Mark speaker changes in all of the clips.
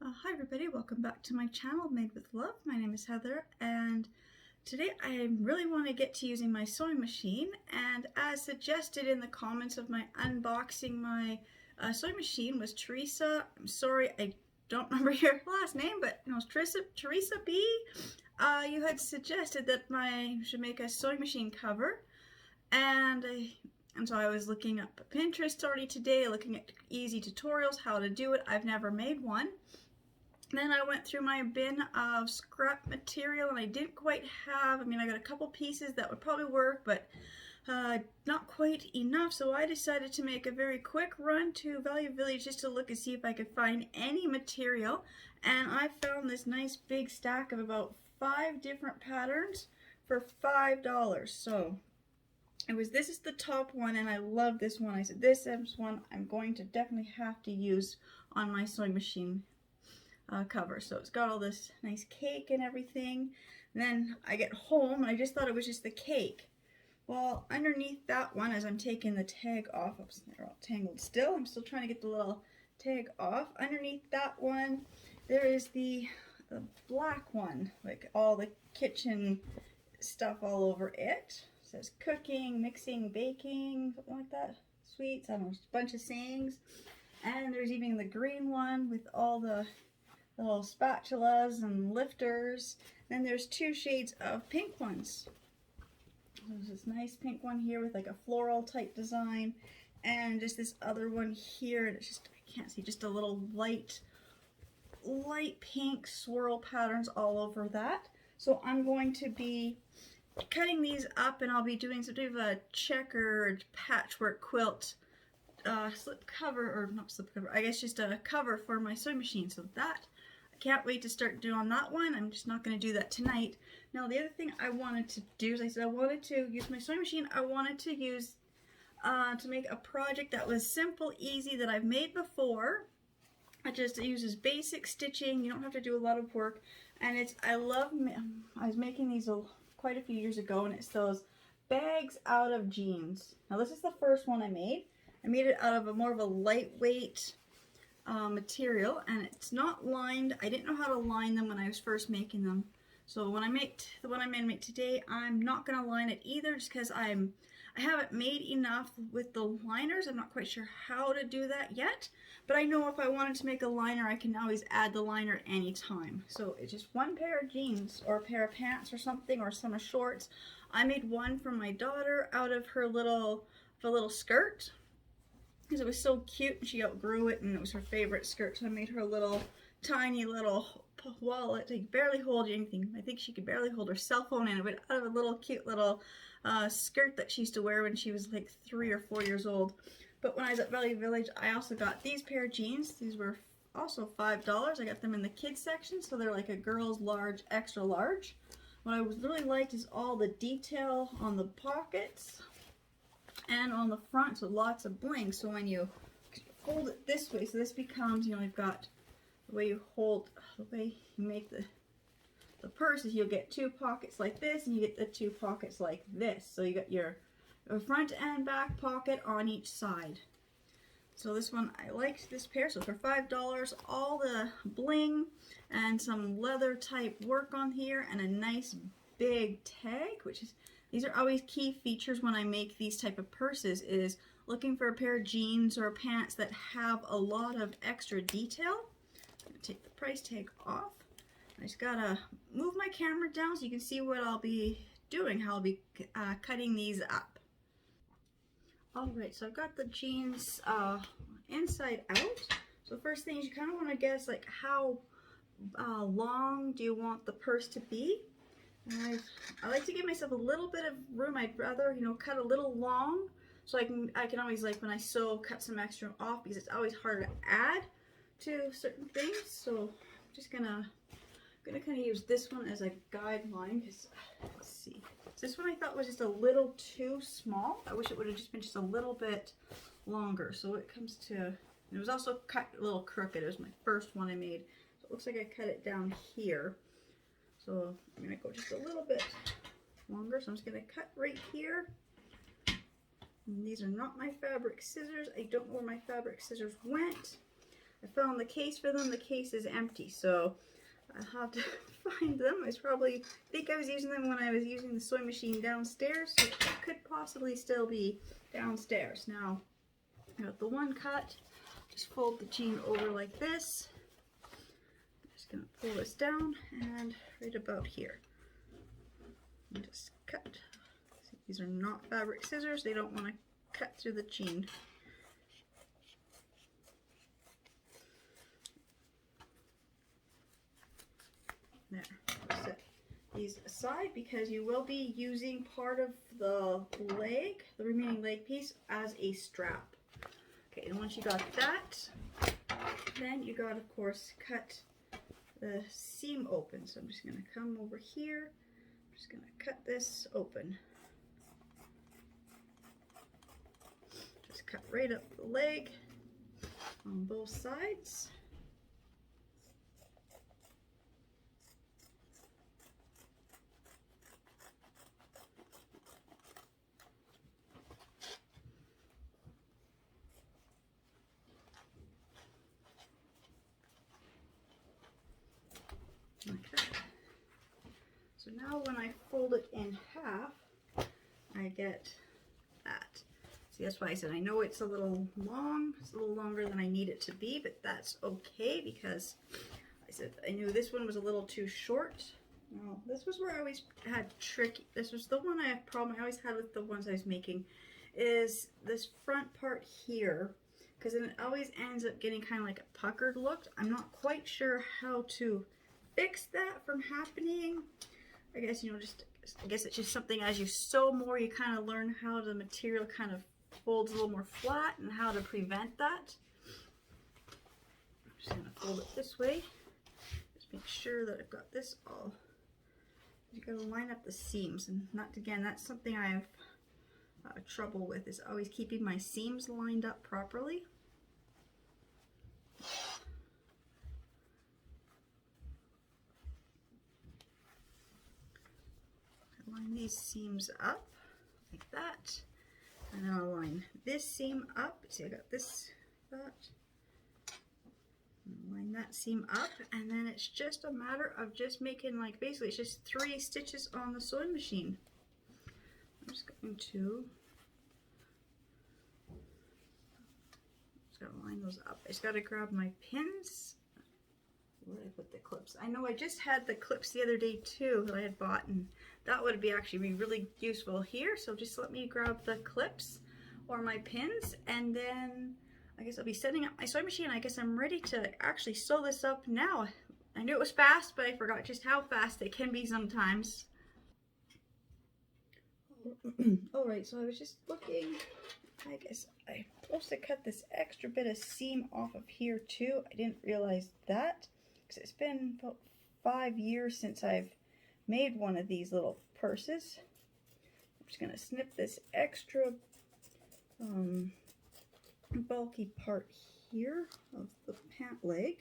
Speaker 1: Hi everybody, welcome back to my channel Made with Love. My name is Heather and today I really want to get to using my sewing machine, and as suggested in the comments of my unboxing my sewing machine was Teresa. I'm sorry, I don't remember your last name, but no, it's Teresa B. You had suggested that I should make a sewing machine cover, and so I was looking up Pinterest already today, looking at easy tutorials, how to do it. I've never made one. Then I went through my bin of scrap material and I didn't quite have, I got a couple pieces that would probably work, but not quite enough. So I decided to make a very quick run to Value Village just to look and see if I could find any material. And I found this nice big stack of about 5 different patterns for $5. So this is the top one, and I love this one. I said this is one I'm going to definitely have to use on my sewing machine cover. So it's got all this nice cake and everything. And then I get home and I just thought it was just the cake. Well, underneath that one, as I'm taking the tag off, oops, they're all tangled still. I'm still trying to get the little tag off. Underneath that one, there is the black one, like all the kitchen stuff all over it. It says cooking, mixing, baking, something like that. Sweets, I don't know, just a bunch of sayings. And there's even the green one with all the little spatulas and lifters. Then there's 2 shades of pink ones. There's this nice pink one here with like a floral type design, and just this other one here. And it's just, I can't see, just a little light pink swirl patterns all over that. So I'm going to be cutting these up, and I'll be doing sort of a checkered patchwork quilt slip cover, or not slip cover, I guess just a cover for my sewing machine. So that, I can't wait to start doing that one. I'm just not going to do that tonight. Now the other thing I wanted to do is I said I wanted to use my sewing machine. I wanted to use to make a project that was simple, easy, that I've made before. It uses basic stitching. You don't have to do a lot of work, and I was making these quite a few years ago, and it's those bags out of jeans. Now this is the first one I made. I made it out of more of a lightweight material, and it's not lined. I didn't know how to line them when I was first making them. So when I make the one I'm going to make today, I'm not going to line it either, just because I haven't made enough with the liners. I'm not quite sure how to do that yet, but I know if I wanted to make a liner, I can always add the liner anytime. So it's just one pair of jeans or a pair of pants or something, or some shorts. I made one for my daughter out of her little skirt, because it was so cute and she outgrew it and it was her favorite skirt. So I made her a little tiny little wallet. It could barely hold anything. I think she could barely hold her cell phone in it, but out of a little cute little skirt that she used to wear when she was like 3 or 4 years old. But when I was at Value Village, I also got these pair of jeans. These were also $5. I got them in the kids section, so they're like a girl's large, extra large. What I really liked is all the detail on the pockets and on the front, so lots of bling. So when you hold it this way, so this becomes, you've got the way you hold, the way you make the purse is you'll get 2 pockets like this, and you get the 2 pockets like this. So you got your front and back pocket on each side. So this one, I liked this pair. So for $5, all the bling and some leather type work on here, and a nice big tag, which is, these are always key features when I make these type of purses, is looking for a pair of jeans or pants that have a lot of extra detail. I'm going to take the price tag off. I just gotta move my camera down so you can see what I'll be doing, how I'll be cutting these up. Alright, so I've got the jeans inside out. So first thing is you kind of want to guess like how long do you want the purse to be. And I like to give myself a little bit of room. I'd rather, cut a little long, so I can always, like when I sew, cut some extra off, because it's always hard to add to certain things. So I'm just gonna kind of use this one as a guideline, because let's see, this one I thought was just a little too small. I wish it would have just been just a little bit longer. So it comes to, it was also cut a little crooked. It was my first one I made, so it looks like I cut it down here. So I'm going to go just a little bit longer. So I'm just going to cut right here. And these are not my fabric scissors. I don't know where my fabric scissors went. I found the case for them. The case is empty, so I'll have to find them. I think I was using them when I was using the sewing machine downstairs, so it could possibly still be downstairs. Now, I got the one cut. Just fold the jean over like this. I'm just going to pull this down and right about here. And just cut. See, these are not fabric scissors. They don't want to cut through the jean. There. Set these aside because you will be using part of the leg, the remaining leg piece, as a strap. Okay, and once you got that, then you got, of course, cut the seam open. So I'm just going to come over here. I'm just going to cut this open. Just cut right up the leg on both sides. Okay. So now when I fold it in half, I get that. See, that's why I said I know it's a little long. It's a little longer than I need it to be, but that's okay because I said I knew this one was a little too short. Now, this was where I always had tricky. This was the one I always had with the ones I was making, is this front part here, because then it always ends up getting kind of like a puckered look. I'm not quite sure how to fix that from happening. I guess, you know, I guess it's just something as you sew more, you kind of learn how the material kind of folds a little more flat and how to prevent that. I'm just going to fold it this way. Just make sure that I've got this all. You got to line up the seams, and again, that's something I have trouble with, is always keeping my seams lined up properly. Line these seams up like that, and then I'll line this seam up. See, I got that. Line that seam up, and then it's just a matter of just making, like, basically it's just 3 stitches on the sewing machine. I'm just going to line those up. I just got to grab my pins. Where did I put the clips? I know I just had the clips the other day too that I had bought, and that would actually be really useful here. So just let me grab the clips or my pins, and then I guess I'll be setting up my sewing machine. I guess I'm ready to actually sew this up now. I knew it was fast, but I forgot just how fast it can be sometimes. Alright, so I was just looking. I guess I'm supposed to cut this extra bit of seam off of here too. I didn't realize that, because it's been about 5 years since I've made one of these little purses. I'm just going to snip this extra bulky part here of the pant leg.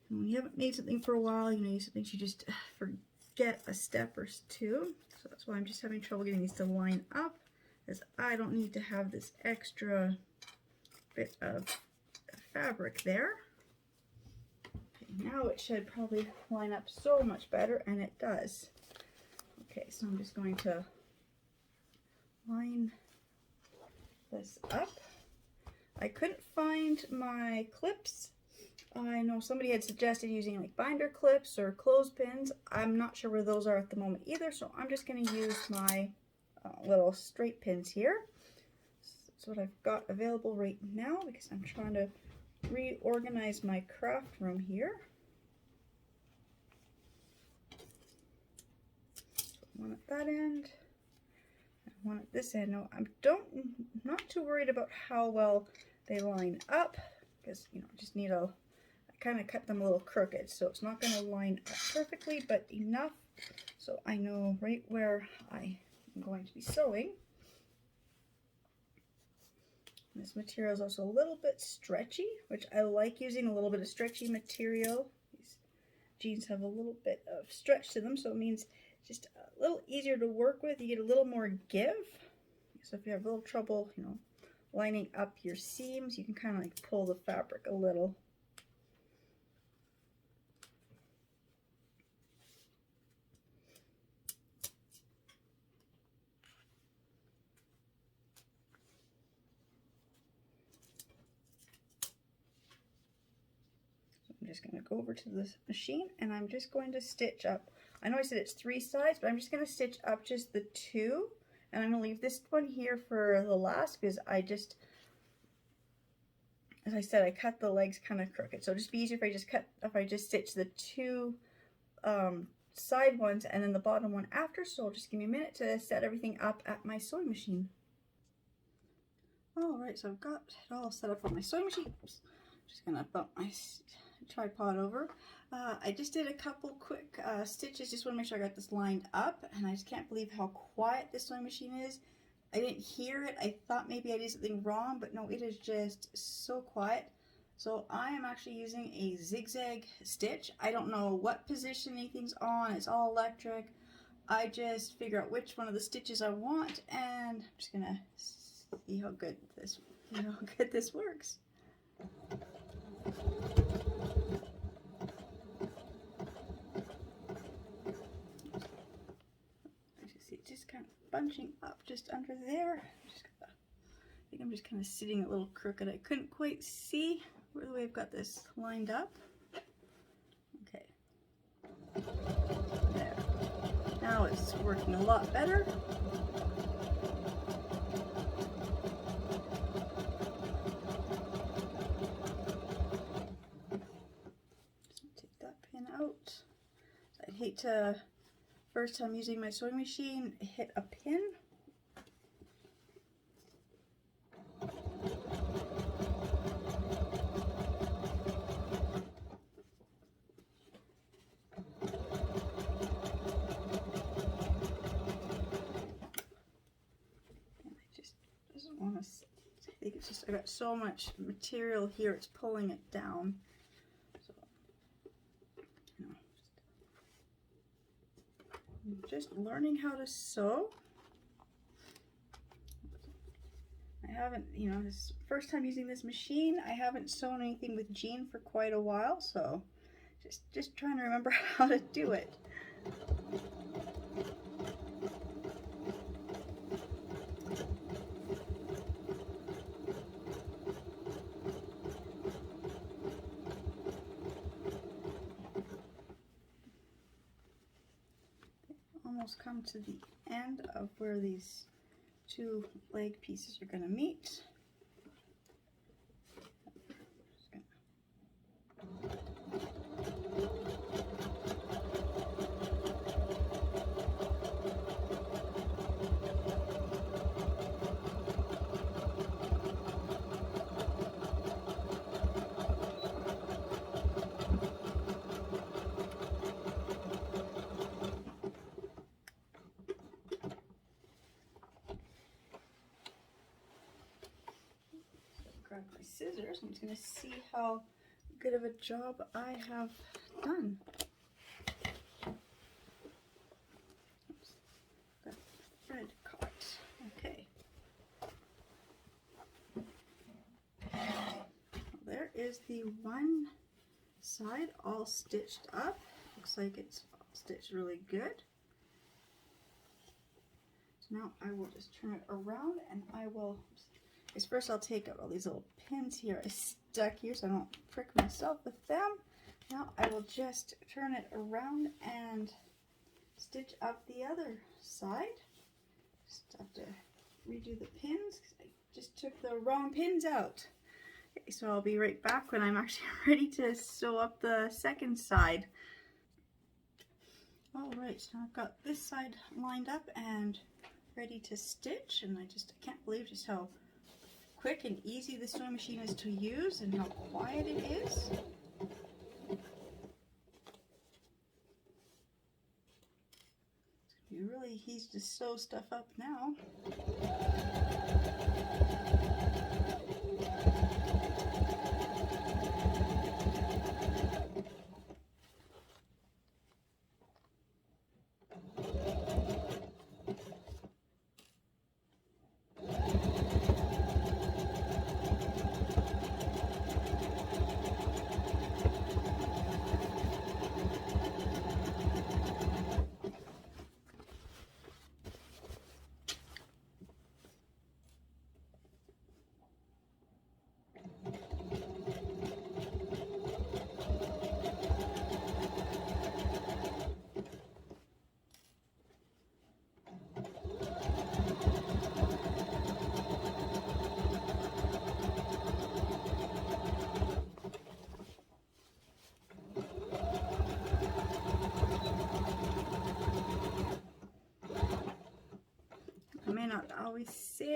Speaker 1: And when you haven't made something for a while, you know, sometimes you just forget a step or two. So that's why I'm just having trouble getting these to line up, as I don't need to have this extra bit of fabric there. Okay, now it should probably line up so much better, and it does. Okay, so I'm just going to line this up. I couldn't find my clips. I know somebody had suggested using like binder clips or clothespins. I'm not sure where those are at the moment either, so I'm just going to use my little straight pins here. That's what I've got available right now, because I'm trying to reorganize my craft room here. One at that end, and one at this end. No, I'm not too worried about how well they line up, because, you know, I just need I kind of cut them a little crooked, so it's not going to line up perfectly, but enough so I know right where I am going to be sewing. This material is also a little bit stretchy, which I like using a little bit of stretchy material. These jeans have a little bit of stretch to them, so it means it's just a little easier to work with. You get a little more give. So if you have a little trouble, you know, lining up your seams, you can kind of like pull the fabric a little. I'm just going to go over to this machine and I'm just going to stitch up. I know I said it's 3 sides, but I'm just going to stitch up just the 2, and I'm going to leave this one here for the last because I just, as I said, I cut the legs kind of crooked. So it'll just be easier if I just stitch the 2 side ones and then the bottom one after. So just give me a minute to set everything up at my sewing machine. Alright, so I've got it all set up on my sewing machine. Oops. Just going to bump my tripod over. I just did a couple quick stitches, just want to make sure I got this lined up, and I just can't believe how quiet this sewing machine is. I didn't hear it. I thought maybe I did something wrong, but no, it is just so quiet. So I am actually using a zigzag stitch. I don't know what position anything's on. It's all electric. I just figure out which one of the stitches I want, and I'm just gonna see how good this works. Just kind of bunching up just under there. I think I'm just kind of sitting a little crooked. I couldn't quite see where the way I've got this lined up. Okay. There. Now it's working a lot better. Just take that pin out. I'd hate to, first time using my sewing machine, hit a pin. I think it's just, I got so much material here, it's pulling it down. So, you know, I'm just learning how to sew. I haven't, you know, this first time using this machine. I haven't sewn anything with jean for quite a while, so just trying to remember how to do it. Almost come to the end of where these 2 leg pieces are going to meet. Grab my scissors. I'm just going to see how good of a job I have done. Oops. Got thread caught. Okay. Well, there is the one side all stitched up. Looks like it's all stitched really good. So now I will just turn it around and I will, first I'll take out all these little pins here I stuck here so I don't prick myself with them. Now I will just turn it around and stitch up the other side. Just have to redo the pins because I just took the wrong pins out. Okay, so I'll be right back when I'm actually ready to sew up the second side. Alright, so I've got this side lined up and ready to stitch, and I can't believe just how quick and easy the sewing machine is to use and how quiet it is. It's going to be really easy to sew stuff up now.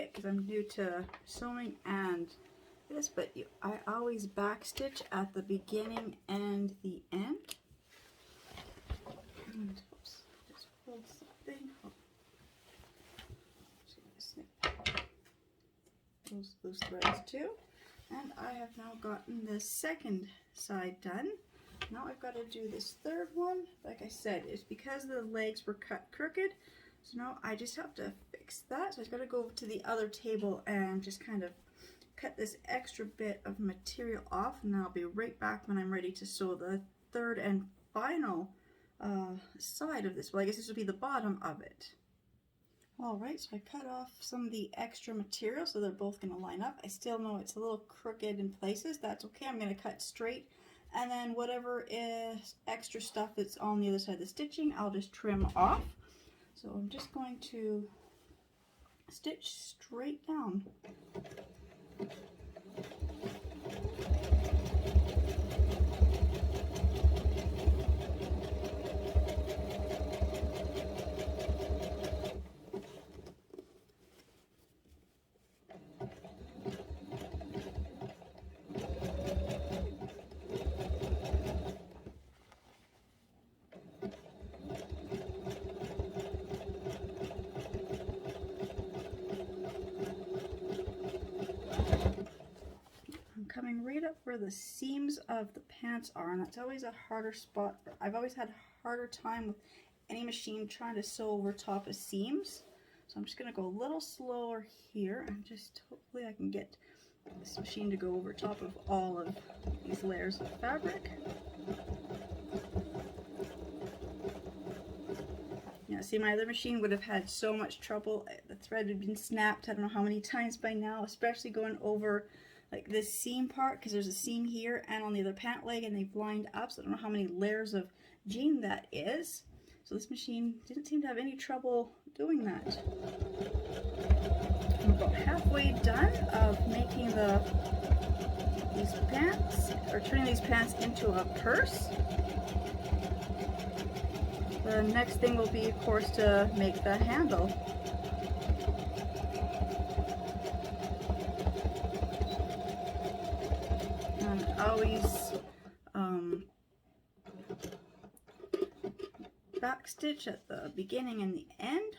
Speaker 1: quick because I'm new to sewing and this, but I always back stitch at the beginning and the end. And, oops, just pulled something. Oh. Just snip those loose threads too. And I have now gotten the second side done. Now I've got to do this third one. Like I said, it's because the legs were cut crooked. So now I just have to fix that. So I've got to go to the other table and just kind of cut this extra bit of material off, and I'll be right back when I'm ready to sew the third and final side of this. Well, I guess this will be the bottom of it. Alright, so I cut off some of the extra material so they're both going to line up. I still know it's a little crooked in places. That's okay. I'm going to cut straight, and then whatever is extra stuff that's on the other side of the stitching, I'll just trim off. So I'm just going to stitch straight down. Coming right up where the seams of the pants are, and that's always a harder spot. I've always had a harder time with any machine trying to sew over top of seams. So I'm just going to go a little slower here, and just hopefully I can get this machine to go over top of all of these layers of fabric. Yeah, see, my other machine would have had so much trouble. The thread had been snapped I don't know how many times by now, especially going over like this seam part, because there's a seam here and on the other pant leg, and they've lined up, so I don't know how many layers of jean that is. So this machine didn't seem to have any trouble doing that. I'm about halfway done of making these pants, or turning these pants into a purse. The next thing will be, of course, to make the handle. Always back stitch at the beginning and the end.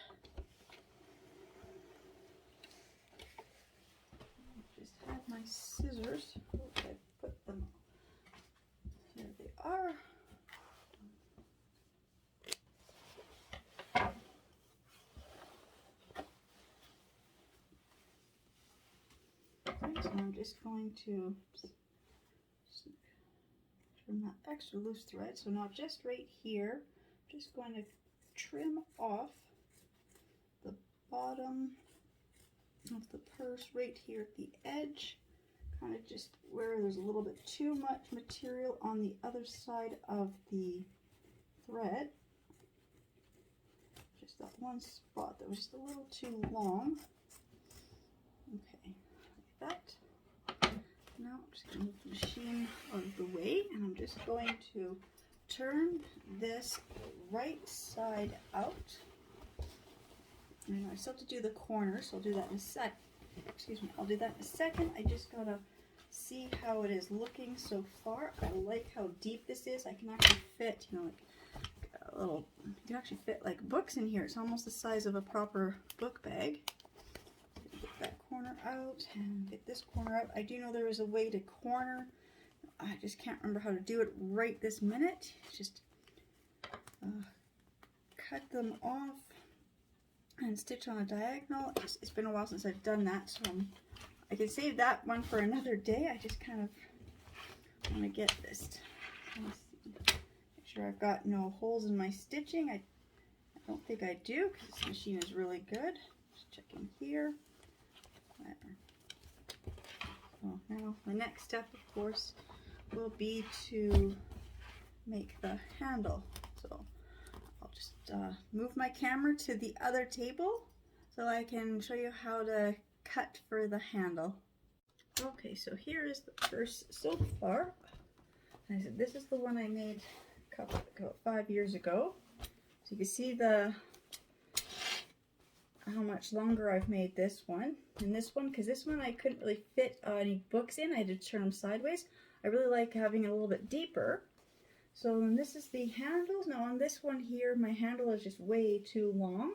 Speaker 1: Just had my scissors. I put them. Here they are. Okay, so I'm just going to trim that extra loose thread. So now just right here, I'm just going to trim off the bottom of the purse right here at the edge, kind of just where there's a little bit too much material on the other side of the thread. Just that one spot that was just a little too long. Okay, like that. Now I'm just going to move the machine out of the way, and I'm just going to turn this right side out. And I still have to do the corner, so I'll do that in a sec. Excuse me, I'll do that in a second. I just gotta see how it is looking so far. I like how deep this is. I can actually fit, you know, like a little, you can actually fit like books in here. It's almost the size of a proper book bag. Get that corner out and get this corner out. I do know there is a way to corner. I just can't remember how to do it right this minute. Just cut them off and stitch on a diagonal. It's been a while since I've done that, so I can save that one for another day. I just kind of want to get this. Let me see. Make sure I've got no holes in my stitching. I don't think I do, because this machine is really good. Just checking here. So now the next step, of course, will be to make the handle. So I'll just move my camera to the other table so I can show you how to cut for the handle. Okay, so here is the purse so far. I said this is the one I made about 5 years ago. So you can see the how much longer I've made this one. And this one, because this one I couldn't really fit any books in. I had to turn them sideways. I really like having it a little bit deeper. So then this is the handles. Now on this one here, my handle is just way too long.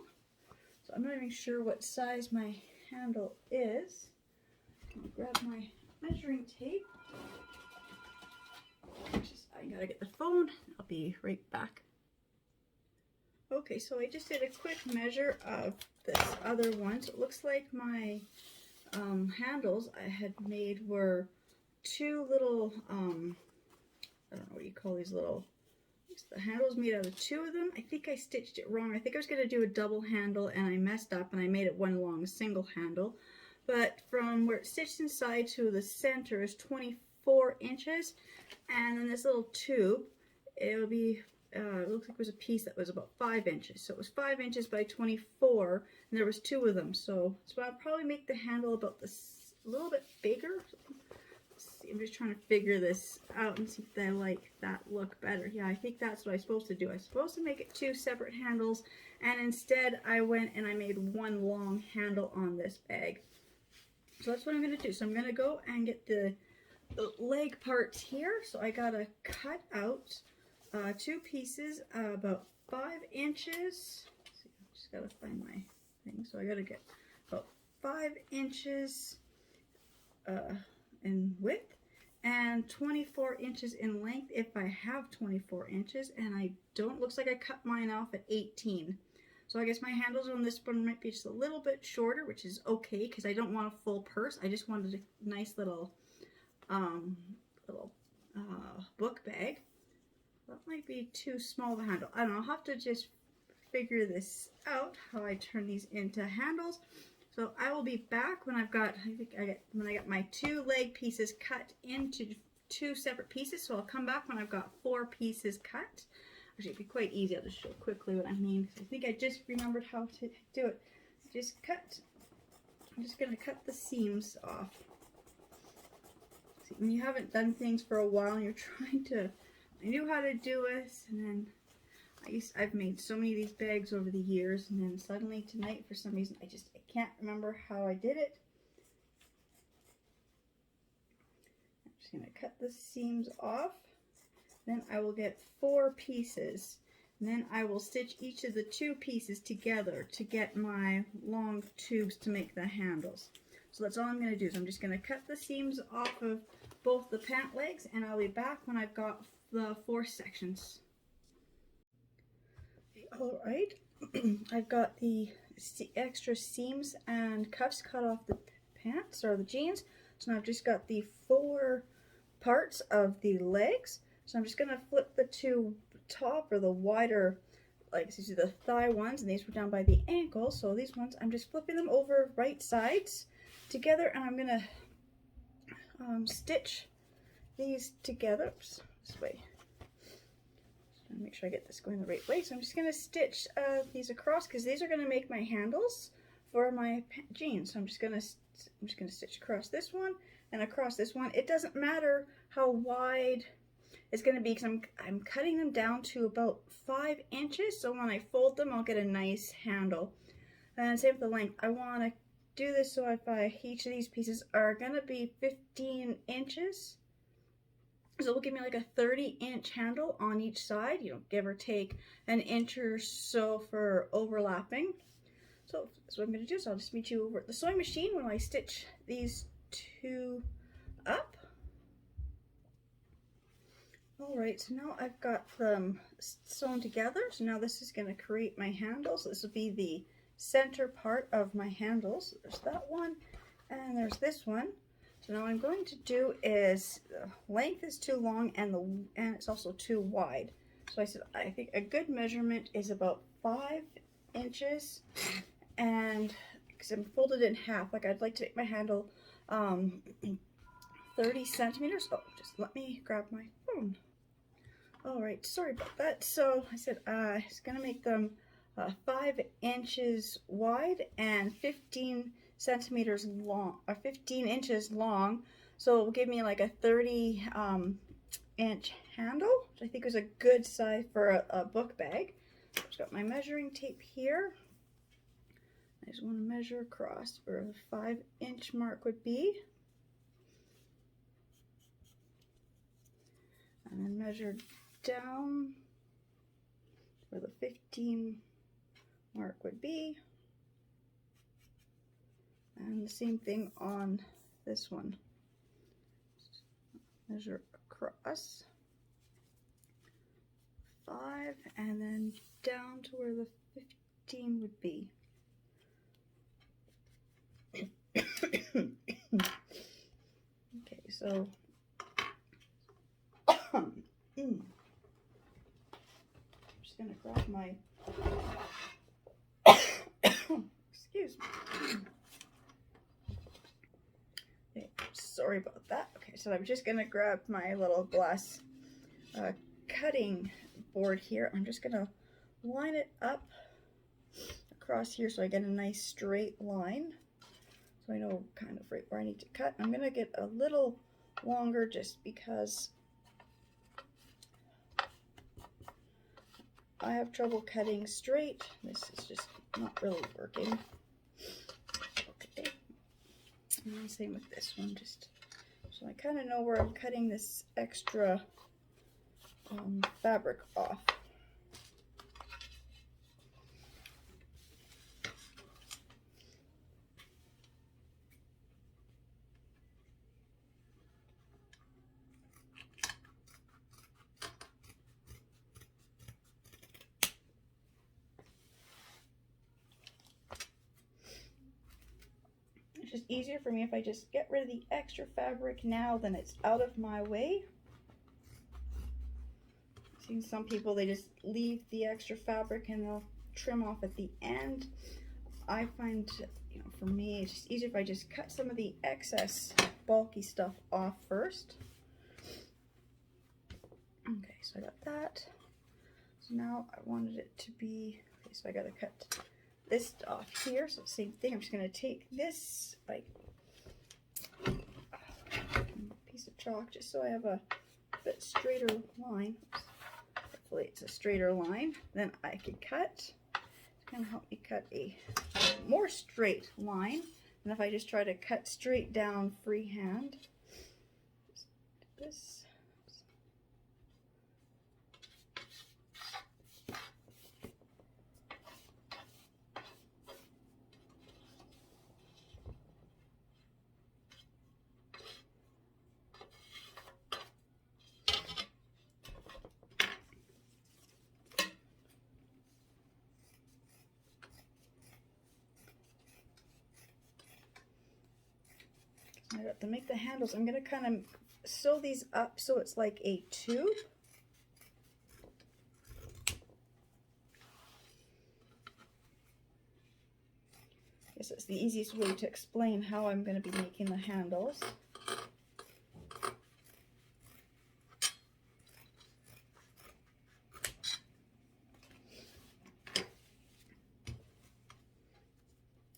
Speaker 1: So I'm not even sure what size my handle is. I'll grab my measuring tape. I gotta get the phone. I'll be right back. Okay, so I just did a quick measure of this other one. So it looks like my handles I had made were two little, I don't know what you call these little, the handles made out of two of them. I think I stitched it wrong. I think I was going to do a double handle and I messed up and I made it one long single handle. But from where it's stitched inside to the center is 24 inches. And then this little tube, it'll be, it looks like it was a piece that was about 5 inches. So it was 5 inches by 24 and there was two of them. So I'll probably make the handle about this, a little bit bigger. I'm just trying to figure this out and see if I like that look better. Yeah, I think that's what I'm supposed to do. I'm supposed to make it two separate handles, and instead I went and I made one long handle on this bag. So that's what I'm going to do. So I'm going to go and get the leg parts here. So I got to cut out two pieces about 5 inches. Let's see, I just got to find my thing. So I got to get about 5 inches in width and 24 inches in length if I have 24 inches, and I don't. Looks like I cut mine off at 18. So I guess my handles on this one might be just a little bit shorter, which is okay because I don't want a full purse. I just wanted a nice little book bag. That might be too small of a handle. I don't know. I'll have to just figure this out, how I turn these into handles. So I will be back when I've got, when I got my two leg pieces cut into two separate pieces. So I'll come back when I've got 4 pieces cut. Actually, it'd be quite easy. I'll just show quickly what I mean. I think I just remembered how to do it. Just cut. I'm just going to cut the seams off. See, when you haven't done things for a while and you're trying to, I knew how to do it, and then I've made so many of these bags over the years, and then suddenly tonight, for some reason, I can't remember how I did it. I'm just going to cut the seams off. Then I will get 4 pieces. And then I will stitch each of the 2 pieces together to get my long tubes to make the handles. So that's all I'm going to do. So I'm just going to cut the seams off of both the pant legs, and I'll be back when I've got the 4 sections. Alright, I've got the extra seams and cuffs cut off the pants or the jeans. So now I've just got the 4 parts of the legs. So I'm just going to flip the 2 top or the wider, like these are the thigh ones, and these were down by the ankle. So these ones, I'm just flipping them over right sides together, and I'm going to stitch these together. Oops, this way. Make sure I get this going the right way. So I'm just going to stitch these across because these are going to make my handles for my jeans. So I'm just going to stitch across this one and across this one. It doesn't matter how wide it's going to be because I'm cutting them down to about 5 inches. So when I fold them, I'll get a nice handle. And same with the length. I want to do this so if each of these pieces are going to be 15 inches. So it'll give me like a 30-inch handle on each side, you know, give or take an inch or so for overlapping. So that's what I'm going to do. So I'll just meet you over at the sewing machine when I stitch these 2 up. Alright, so now I've got them sewn together. So now this is going to create my handles. So this will be the center part of my handles. So there's that one, and there's this one. So now what I'm going to do is, the length is too long and it's also too wide. So I said I think a good measurement is about 5 inches, and because I'm folded in half, like I'd like to make my handle 30 centimeters. Oh, just let me grab my phone. All right, sorry about that. So I said I was gonna make them 5 inches wide and 15 centimeters long, or 15 inches long, so it will give me like a 30 inch handle, which I think is a good size for a book bag. I've got my measuring tape here, I just want to measure across where the 5-inch mark would be. And then measure down where the 15 mark would be. And the same thing on this one. Measure across 5 and then down to where the 15 would be. Okay, so I'm just gonna grab my excuse me. Okay, sorry about that. Okay, so I'm just gonna grab my little glass cutting board here. I'm just gonna line it up across here so I get a nice straight line. So I know kind of right where I need to cut. I'm gonna get a little longer just because I have trouble cutting straight. This is just not really working. Okay. And same with this one, just so I kind of know where I'm cutting this extra fabric off. It's just easier for me if I just get rid of the extra fabric now, then it's out of my way. I've seen some people, they just leave the extra fabric and they'll trim off at the end. I find, you know, for me, it's just easier if I just cut some of the excess bulky stuff off first. Okay, so I got that. So now I wanted it to be, okay, so I gotta cut this off here. So same thing, I'm just gonna take this like piece of chalk just so I have a bit straighter line. Oops. Hopefully it's a straighter line. Then I can cut. It's gonna help me cut a more straight line than if I just try to cut straight down freehand. Just do this. To make the handles, I'm going to kind of sew these up so it's like a tube. I guess it's the easiest way to explain how I'm going to be making the handles.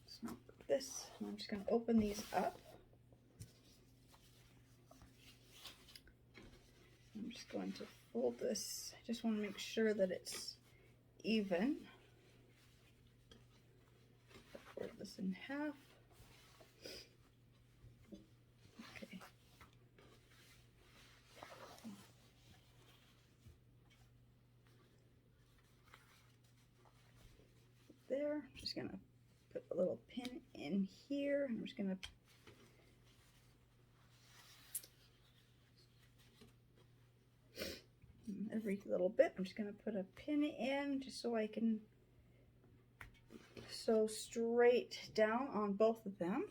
Speaker 1: So this, I'm just going to open these up. I'm just going to fold this. I just want to make sure that it's even. Fold this in half. Okay. There. I'm just going to put a little pin in here. I'm just going to every little bit, I'm just going to put a pin in just so I can sew straight down on both of them.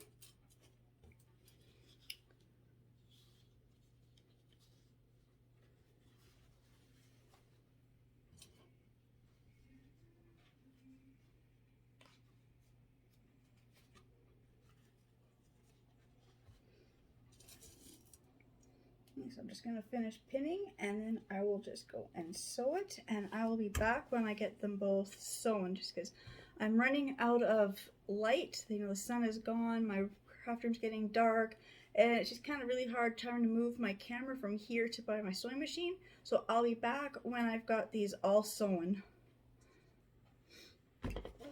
Speaker 1: So I'm just going to finish pinning and then I will just go and sew it, and I will be back when I get them both sewn, just because I'm running out of light. You know, the sun is gone, my craft room's getting dark, and it's just kind of really hard trying to move my camera from here to by my sewing machine. So I'll be back when I've got these all sewn.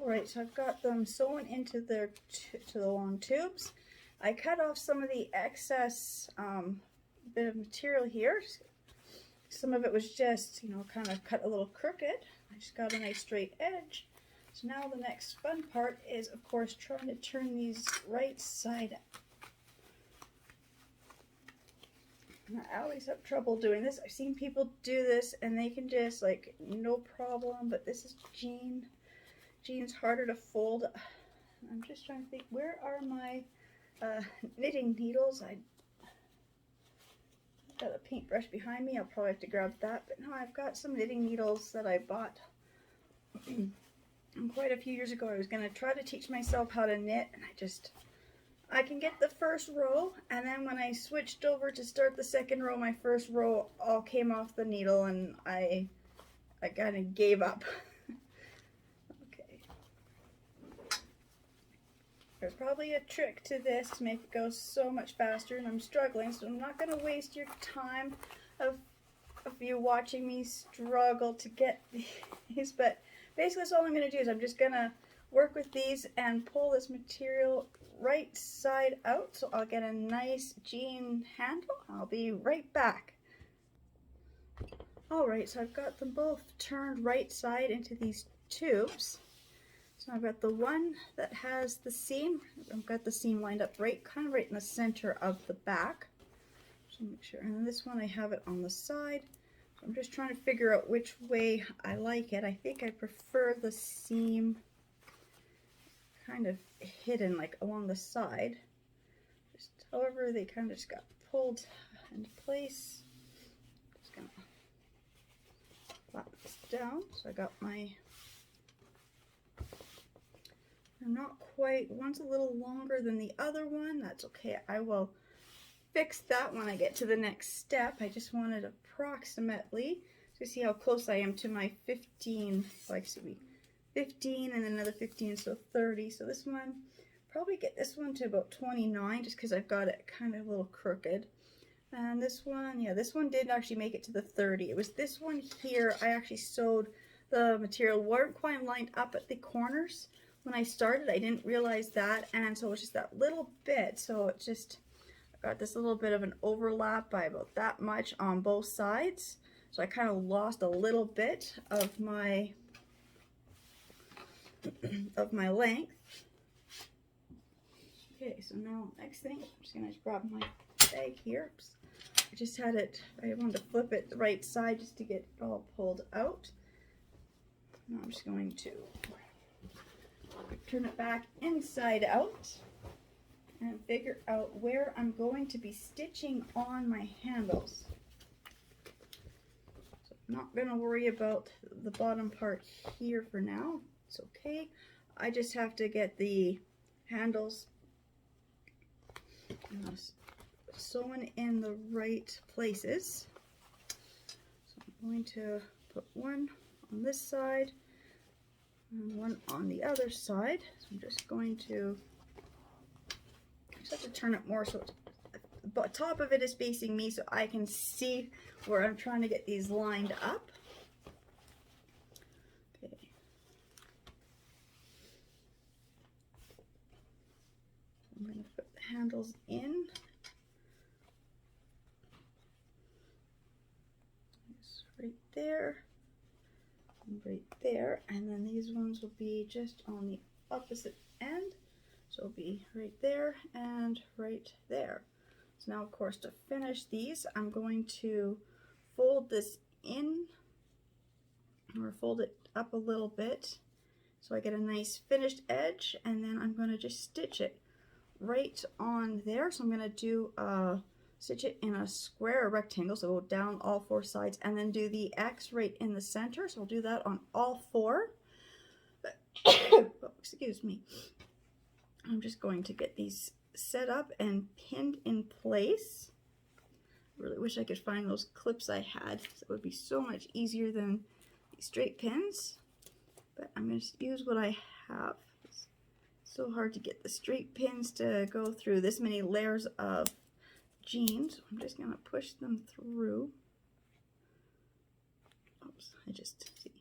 Speaker 1: Alright, so I've got them sewn into their to the long tubes. I cut off some of the excess bit of material here. Some of it was just, you know, kind of cut a little crooked. I just got a nice straight edge. So now the next fun part is, of course, trying to turn these right side up. I always have trouble doing this. I've seen people do this and they can just, like, no problem, but this is jean's harder to fold. I'm just trying to think, where are my knitting needles? I've got a paintbrush behind me. I'll probably have to grab that, but no, I've got some knitting needles that I bought quite a few years ago. I was going to try to teach myself how to knit, and I can get the first row, and then when I switched over to start the second row, my first row all came off the needle, and I kind of gave up. Okay. There's probably a trick to this to make it go so much faster, and I'm struggling, so I'm not going to waste your time of you watching me struggle to get these, but basically that's all I'm going to do is I'm just going to work with these and pull this material right side out, so I'll get a nice jean handle. I'll be right back. Alright, so I've got them both turned right side into these tubes. So I've got the one that has the seam. I've got the seam lined up kind of right in the center of the back. So make sure. And then this one I have it on the side. So I'm just trying to figure out which way I like it. I think I prefer the seam kind of hidden, like along the side. Just however they kind of just got pulled into place. Just gonna flap this down. So I got my, I'm not quite, one's a little longer than the other one. That's okay. I will fix that when I get to the next step. I just wanted approximately to see how close I am to my 15, so excuse me, 15 and then another 15, so 30. So this one, probably get this one to about 29 just because I've got it kind of a little crooked. And this one, yeah, this one did actually make it to the 30. It was this one here, I actually sewed the material, weren't quite lined up at the corners. When I started, I didn't realize that, and so it was just that little bit. So it just, I got this little bit of an overlap by about that much on both sides. So I kind of lost a little bit of my length. Okay, so now next thing, I'm just gonna grab my bag here. Oops. I just had it, I wanted to flip it the right side just to get it all pulled out. Now I'm just going to turn it back inside out and figure out where I'm going to be stitching on my handles. So I'm not going to worry about the bottom part here for now. It's okay. I just have to get the handles sewn in the right places. So I'm going to put one on this side and one on the other side. So I'm just going to, I just have to turn it more so it's, the top of it is facing me so I can see where I'm trying to get these lined up. Okay. I'm going to put the handles in. Just right there. Right there, and then these ones will be just on the opposite end, so it'll be right there and right there. So now, of course, to finish these, I'm going to fold this in, or fold it up a little bit so I get a nice finished edge, and then I'm going to just stitch it right on there. So I'm going to do stitch it in a square or rectangle, so go down all four sides and then do the X right in the center. So I'll do that on all four. Oh, excuse me. I'm just going to get these set up and pinned in place. I really wish I could find those clips I had. That would be so much easier than these straight pins. But I'm going to use what I have. It's so hard to get the straight pins to go through this many layers of jeans. I'm just going to push them through. Oops, I just see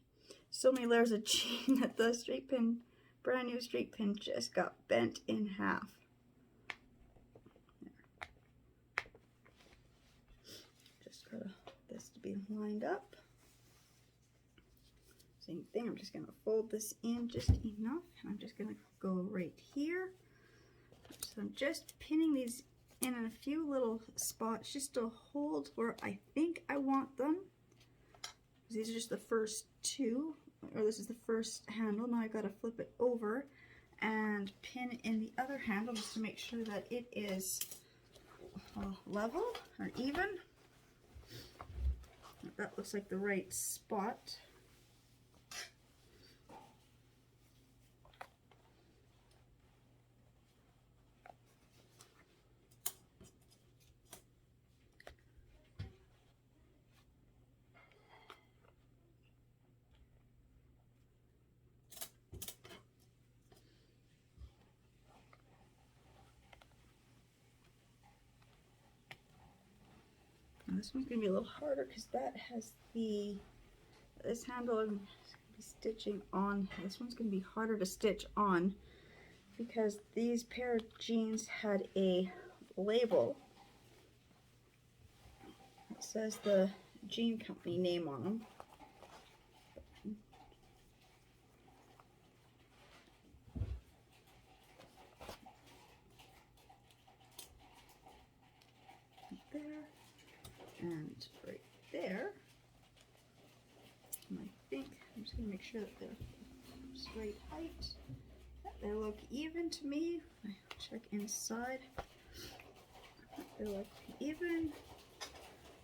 Speaker 1: so many layers of jean that the straight pin brand new straight pin just got bent in half. There. Just got this to be lined up. Same thing, I'm just going to fold this in just enough, and I'm just going to go right here. So I'm just pinning these in a few little spots just to hold where I think I want them. These are just the first two, or this is the first handle. Now I got to flip it over and pin in the other handle just to make sure that it is level or even. That looks like the right spot. And this one's going to be a little harder because that has this handle is going to be stitching on. This one's going to be harder to stitch on because these pair of jeans had a label. It says the jean company name on them. There and right there. And I think I'm just going to make sure that they're straight height. They look even to me. I check inside. They look even.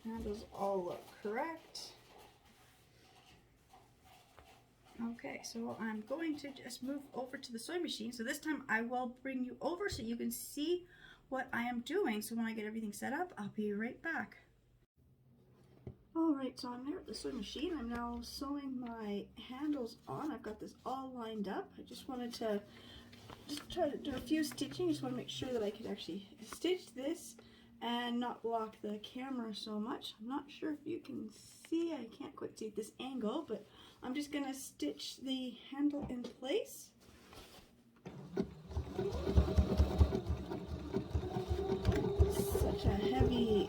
Speaker 1: Handles all look correct. Okay, so I'm going to just move over to the sewing machine. So this time I will bring you over so you can see what I am doing. So when I get everything set up, I'll be right back. Alright, so I'm there at the sewing machine. I'm now sewing my handles on. I've got this all lined up. I just wanted to try to do a few stitching. Just want to make sure that I could actually stitch this and not block the camera so much. I'm not sure if you can see. I can't quite see at this angle, but I'm just going to stitch the handle in place. Such a heavy,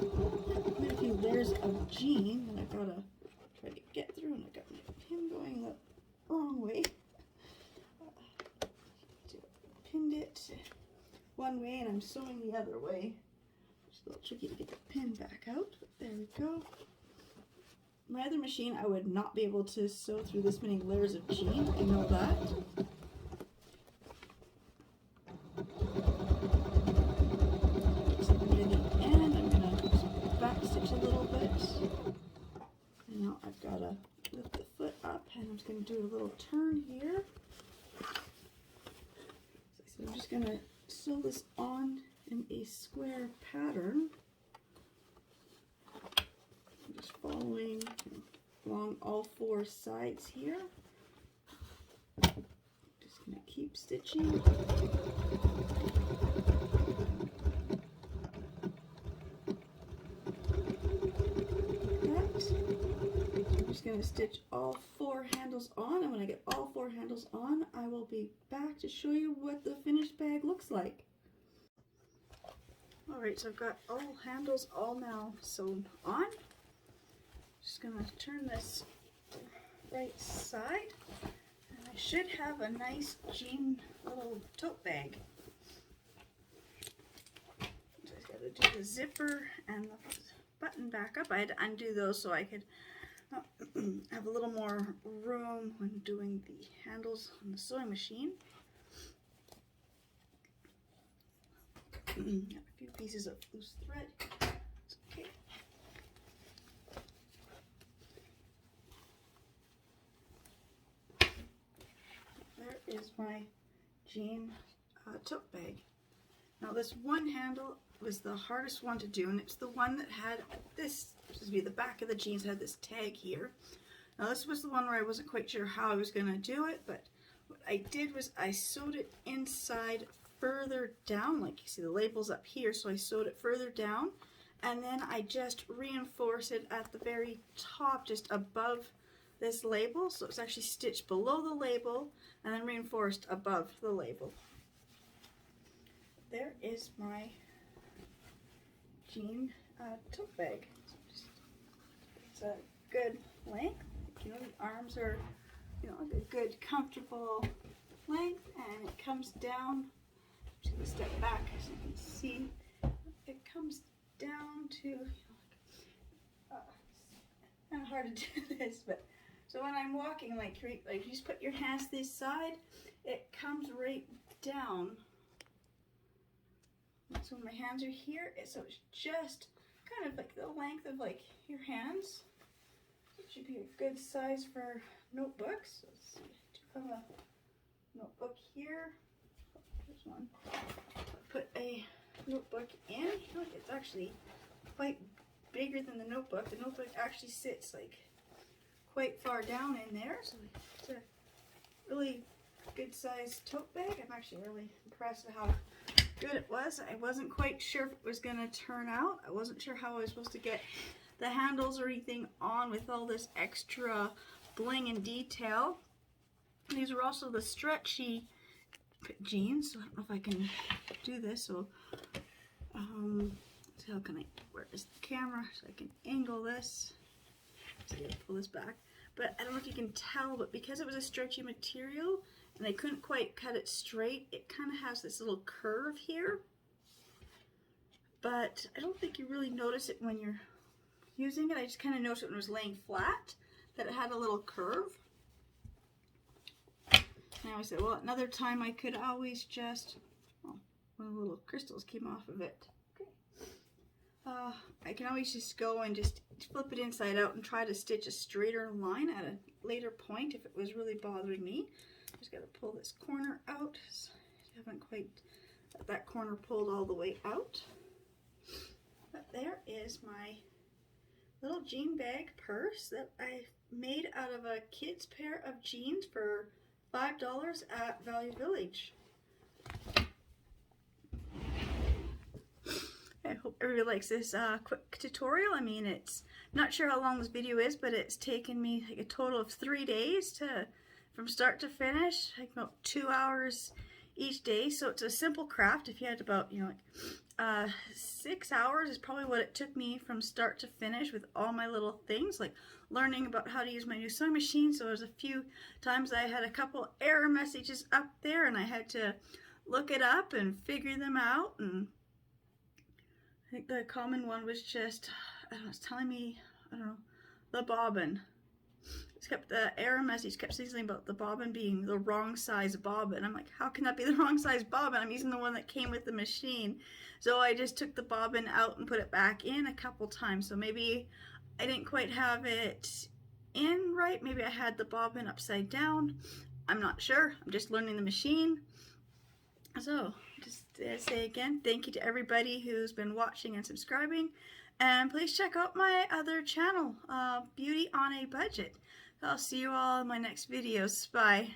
Speaker 1: quite a few layers of jean that I've got to try to get through, and I got my pin going the wrong way. Pinned it one way and I'm sewing the other way. It's a little tricky to get the pin back out, but there we go. My other machine, I would not be able to sew through this many layers of jean. I know that. I've got to lift the foot up, and I'm just going to do a little turn here. So I'm just going to sew this on in a square pattern. I'm just following along all four sides here. Just going to keep stitching. Going to stitch all four handles on, and when I get all four handles on, I will be back to show you what the finished bag looks like. Alright, so I've got all handles all now sewn on. Just going to turn this right side, and I should have a nice jean little tote bag. Just got to do the zipper and the button back up. I had to undo those so I could have a little more room when doing the handles on the sewing machine. Got a few pieces of loose thread. It's okay. There is my jean tote bag. Now this one handle was the hardest one to do, and it's the one that had this, supposed to be the back of the jeans, had this tag here. Now this was the one where I wasn't quite sure how I was going to do it, but what I did was I sewed it inside further down, like you see the label's up here, so I sewed it further down, and then I just reinforced it at the very top, just above this label, so it's actually stitched below the label and then reinforced above the label. There is my jean tote bag. It's a good length. You know, the arms are, you know, a good comfortable length, and it comes down. I'm just going to step back so you can see. It comes down to, kind of hard to do this, but so when I'm walking, like you just put your hands this side, it comes right down. So when my hands are here, so it's just kind of like the length of like your hands. It should be a good size for notebooks. Let's see, I do have a notebook here. There's one. Put a notebook in. Look, it's actually quite bigger than the notebook. The notebook actually sits like quite far down in there, so it's a really good sized tote bag. I'm actually really impressed with how good it was. I wasn't quite sure if it was going to turn out. I wasn't sure how I was supposed to get the handles or anything on with all this extra bling and detail. These are also the stretchy jeans, so I don't know if I can do this. So how can I, where is the camera so I can angle this? So I pull this back. But I don't know if you can tell, but because it was a stretchy material and I couldn't quite cut it straight, it kind of has this little curve here. But I don't think you really notice it when you're using it. I just kind of noticed it when it was laying flat, that it had a little curve. And I always said, well, another time I could always just, oh, one of the little crystals came off of it. I can always just go and just flip it inside out and try to stitch a straighter line at a later point if it was really bothering me. Just got to pull this corner out. So I haven't quite got that corner pulled all the way out. But there is my little jean bag purse that I made out of a kid's pair of jeans for $5 at Value Village. I hope everybody likes this quick tutorial. I mean, it's not sure how long this video is, but it's taken me like a total of 3 days from start to finish, like about 2 hours each day. So it's a simple craft. If you had about, you know, like 6 hours is probably what it took me from start to finish with all my little things, like learning about how to use my new sewing machine. So there's a few times I had a couple error messages up there and I had to look it up and figure them out. And I think the common one was just, I don't know, it's telling me, I don't know, the bobbin. The error message kept saying something about the bobbin being the wrong size bobbin. I'm like, how can that be the wrong size bobbin? I'm using the one that came with the machine. So I just took the bobbin out and put it back in a couple times. So maybe I didn't quite have it in right. Maybe I had the bobbin upside down. I'm not sure. I'm just learning the machine. So just say again, thank you to everybody who's been watching and subscribing. And please check out my other channel, Beauty on a Budget. I'll see you all in my next videos. Bye.